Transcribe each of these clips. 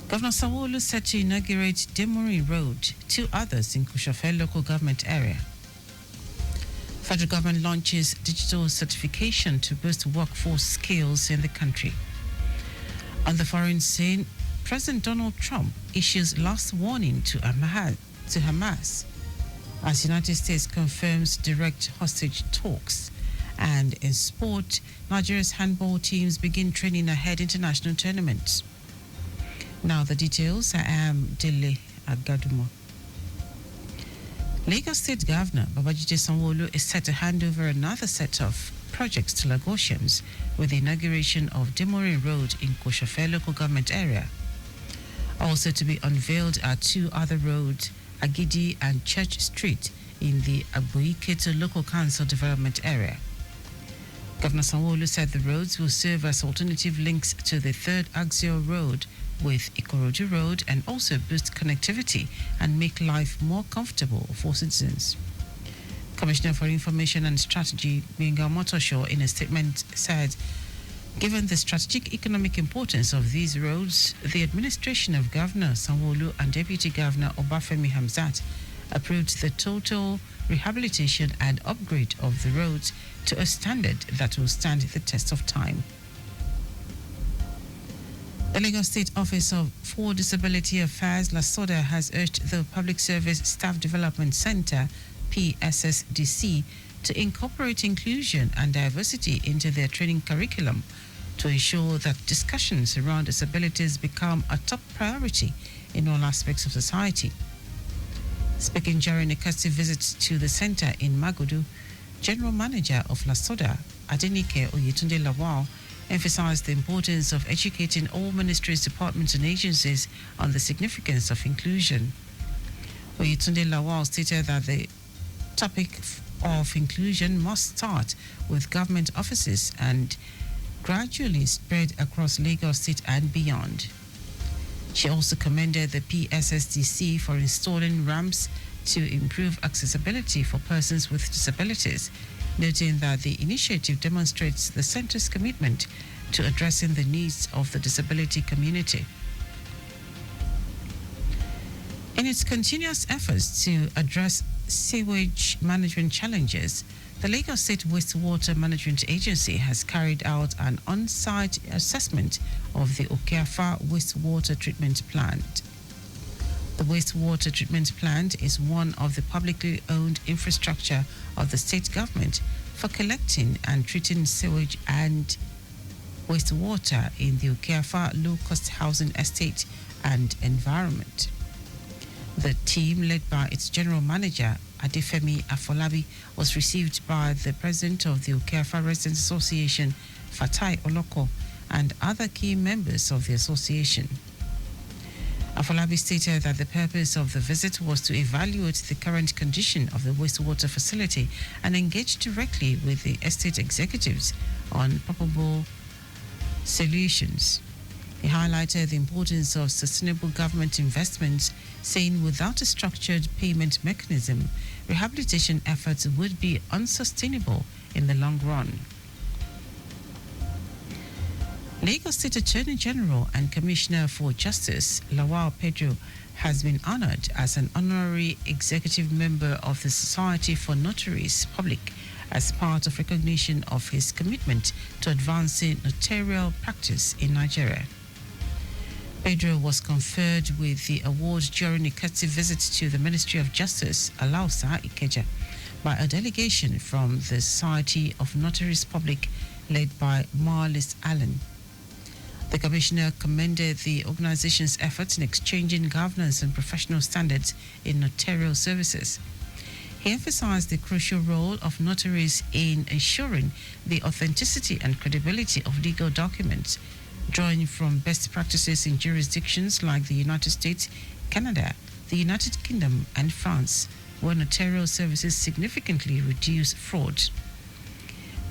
Governor Sanwo-Olu set to inaugurate Demorin Road, 2 others in Kushofe local government area. Federal government launches digital certification to boost workforce skills in the country. On the foreign scene, President Donald Trump issues last warning to Hamas as United States confirms direct hostage talks. And in sport, Nigeria's handball teams begin training ahead international tournaments. Now the details. I am Dele Agadumo. Lagos State Governor Babajide Sanwo-Olu is set to hand over another set of projects to Lagosians with the inauguration of Demorin Road in Koshofe local government area. Also to be unveiled are 2 other roads, Agidi and Church Street in the Agboiketo local council development area. Governor Sanwo-Olu said the roads will serve as alternative links to the 3rd Axial Road with Ikorodu Road and also boost connectivity and make life more comfortable for citizens. Commissioner for Information and Strategy, Benga Motosho, in a statement said, given the strategic economic importance of these roads, the administration of Governor Sanwo-Olu and Deputy Governor Obafemi Hamzat approved the total rehabilitation and upgrade of the roads to a standard that will stand the test of time. The Lagos State Office for Disability Affairs, LASODA, has urged the Public Service Staff Development Center, PSSDC, to incorporate inclusion and diversity into their training curriculum to ensure that discussions around disabilities become a top priority in all aspects of society. Speaking during a courtesy visit to the center in Magodo, General Manager of LASODA, Adenike Oyetunde Lawal, emphasized the importance of educating all ministries, departments and agencies on the significance of inclusion. Oyetunde Lawal stated that the topic of inclusion must start with government offices and gradually spread across Lagos State and beyond. She also commended the PSSDC for installing ramps to improve accessibility for persons with disabilities, noting that the initiative demonstrates the center's commitment to addressing the needs of the disability community. In its continuous efforts to address sewage management challenges, the Lagos State Wastewater Management Agency has carried out an on-site assessment of the Okeafa Wastewater Treatment Plant. The wastewater treatment plant is one of the publicly owned infrastructure of the state government for collecting and treating sewage and wastewater in the Okeafa low-cost housing estate and environment. The team, led by its general manager, Adefemi Afolabi, was received by the president of the Okeafa Residents Association, Fatai Oloko, and other key members of the association. Afolabi stated that the purpose of the visit was to evaluate the current condition of the wastewater facility and engage directly with the estate executives on probable solutions. He highlighted the importance of sustainable government investments, saying without a structured payment mechanism, rehabilitation efforts would be unsustainable in the long run. Lagos State Attorney General and Commissioner for Justice, Lawal Pedro, has been honored as an honorary executive member of the Society for Notaries Public as part of recognition of his commitment to advancing notarial practice in Nigeria. Pedro was conferred with the award during a courtesy visit to the Ministry of Justice, Alausa, Ikeja, by a delegation from the Society of Notaries Public led by Marlis Allen. The Commissioner commended the organization's efforts in exchanging governance and professional standards in notarial services. He emphasized the crucial role of notaries in ensuring the authenticity and credibility of legal documents, drawing from best practices in jurisdictions like the United States, Canada, the United Kingdom, and France, where notarial services significantly reduce fraud.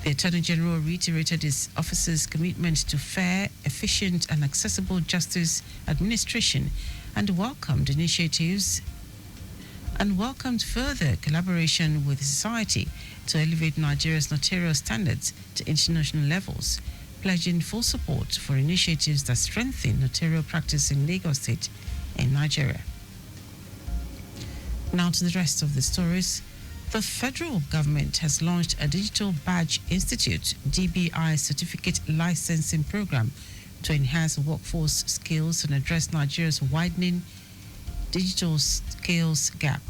The Attorney General reiterated his office's commitment to fair, efficient, and accessible justice administration and welcomed further collaboration with society to elevate Nigeria's notarial standards to international levels. pledging full support for initiatives that strengthen notarial practice in Lagos State and Nigeria. Now to the rest of the stories. The federal government has launched a Digital Badge Institute (DBI) certificate licensing program to enhance workforce skills and address Nigeria's widening digital skills gap.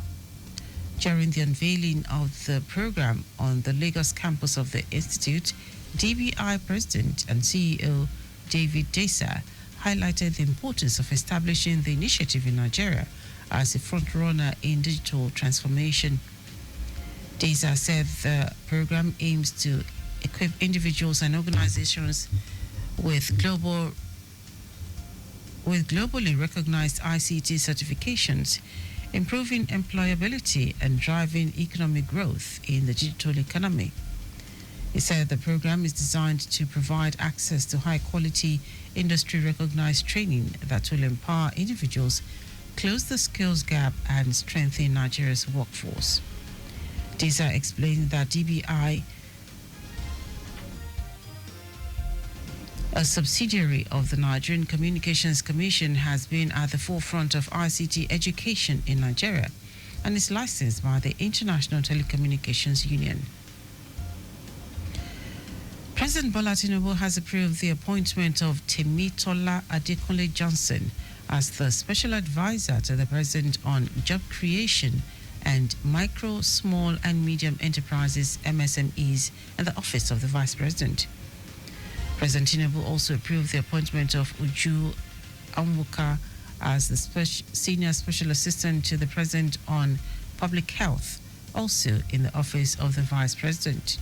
During the unveiling of the program on the Lagos campus of the institute, DBI President and CEO David Desa highlighted the importance of establishing the initiative in Nigeria as a frontrunner in digital transformation. Desa said the program aims to equip individuals and organizations with globally recognized ICT certifications, improving employability and driving economic growth in the digital economy. He said the program is designed to provide access to high-quality, industry-recognized training that will empower individuals, close the skills gap, and strengthen Nigeria's workforce. Desa explained that DBI, a subsidiary of the Nigerian Communications Commission, has been at the forefront of ICT education in Nigeria and is licensed by the International Telecommunications Union. President Bola Tinubu has approved the appointment of Temitola Adekunle Johnson as the Special Advisor to the President on Job Creation and Micro, Small and Medium Enterprises (MSMEs) in the Office of the Vice President. President Tinubu also approved the appointment of Uju Anwuka as the Senior Special Assistant to the President on Public Health, also in the Office of the Vice President.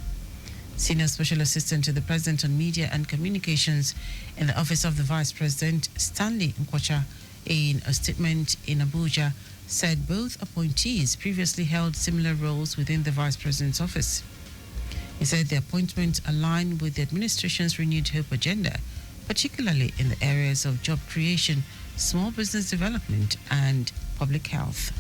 Senior Special Assistant to the President on Media and Communications in the Office of the Vice President, Stanley Nkwacha, in a statement in Abuja, said both appointees previously held similar roles within the Vice President's office. He said the appointment aligned with the administration's renewed hope agenda, particularly in the areas of job creation, small business development, and public health.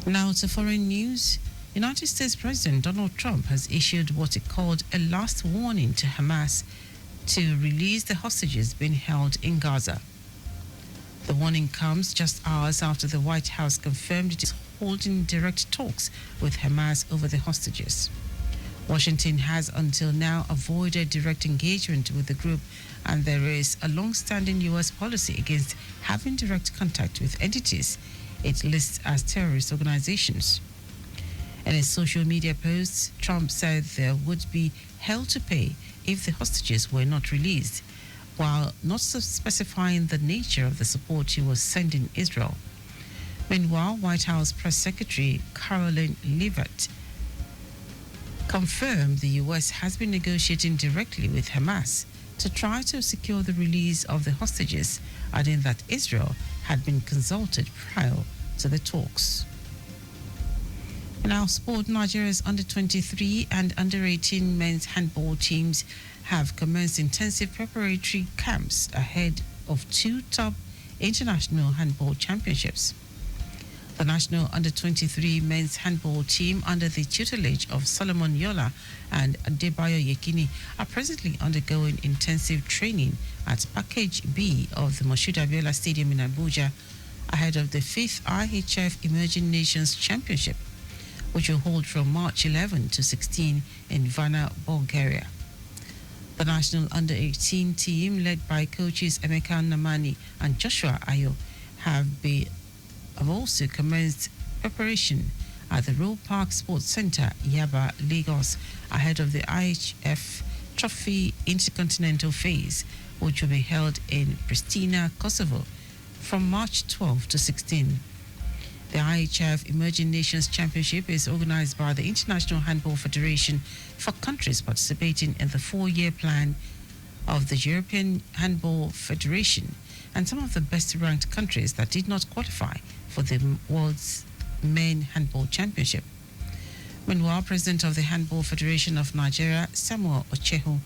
Now to foreign news. United States President Donald Trump has issued what he called a last warning to Hamas to release the hostages being held in Gaza. The warning comes just hours after the White House confirmed it is holding direct talks with Hamas over the hostages. Washington has until now avoided direct engagement with the group, and there is a long-standing U.S. policy against having direct contact with entities it lists as terrorist organizations. In his social media posts, Trump said there would be hell to pay if the hostages were not released, while not specifying the nature of the support he was sending Israel. Meanwhile, White House Press Secretary Caroline Leavitt confirmed the U.S. has been negotiating directly with Hamas to try to secure the release of the hostages, adding that Israel had been consulted prior to the talks. In our sport, Nigeria's under-23 and under-18 men's handball teams have commenced intensive preparatory camps ahead of two top international handball championships. The national under-23 men's handball team, under the tutelage of Solomon Yola and Adebayo Yekini, are presently undergoing intensive training at Package B of the Moshood Abiola Stadium in Abuja ahead of the 5th IHF Emerging Nations Championship, which will hold from March 11 to 16 in Varna, Bulgaria. The national under-18 team, led by coaches Emeka Namani and Joshua Ayo, have also commenced preparation at the Roe Park Sports Centre, Yaba, Lagos, ahead of the IHF Trophy Intercontinental Phase, which will be held in Pristina, Kosovo, from March 12 to 16. The IHF Emerging Nations Championship is organized by the International Handball Federation for countries participating in the 4-year plan of the European Handball Federation and some of the best-ranked countries that did not qualify for the World's Men Handball Championship. Meanwhile, President of the Handball Federation of Nigeria, Samuel Ocheho,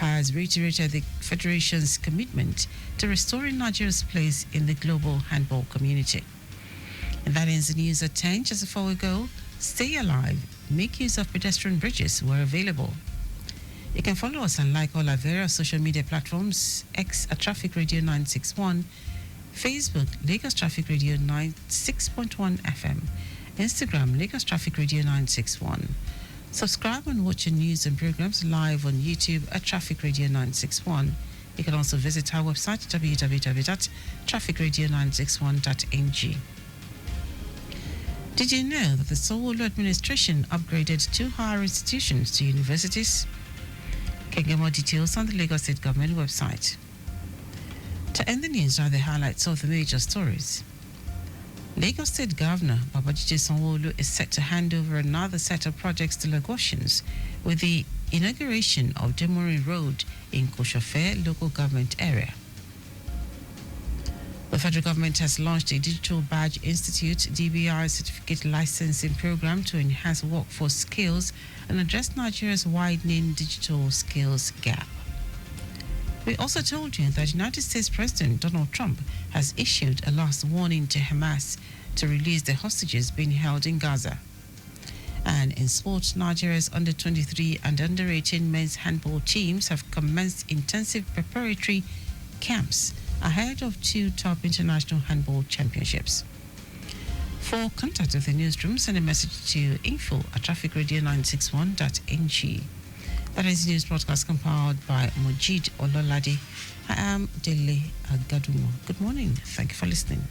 has reiterated the Federation's commitment to restoring Nigeria's place in the global handball community. And that ends the news at 10. Just before we go, stay alive, make use of pedestrian bridges where available. You can follow us and like all our various social media platforms: X at Traffic Radio 961, Facebook Lagos Traffic Radio 96.1 FM, Instagram Lagos Traffic Radio 961. Subscribe and watch your news and programs live on YouTube at Traffic Radio 961. You can also visit our website www.trafficradio961.ng. Did you know that the Sowolo administration upgraded 2 higher institutions to universities? You can get more details on the Lagos State Government website. To end the news are the highlights of the major stories. Lagos State Governor Babajide Sanwo-Olu is set to hand over another set of projects to Lagosians with the inauguration of Demorin Road in Koshofe local government area. The federal government has launched a Digital Badge Institute (DBI) certificate licensing program to enhance workforce skills and address Nigeria's widening digital skills gap. We also told you that United States President Donald Trump has issued a last warning to Hamas to release the hostages being held in Gaza. And in sports, Nigeria's under-23 and under-18 men's handball teams have commenced intensive preparatory camps ahead of 2 top international handball championships. For contact with the newsroom, send a message to info@trafficradio961.ng. That is news broadcast compiled by Mojid Ololade. I am Dele Agadumo. Good morning. Thank you for listening.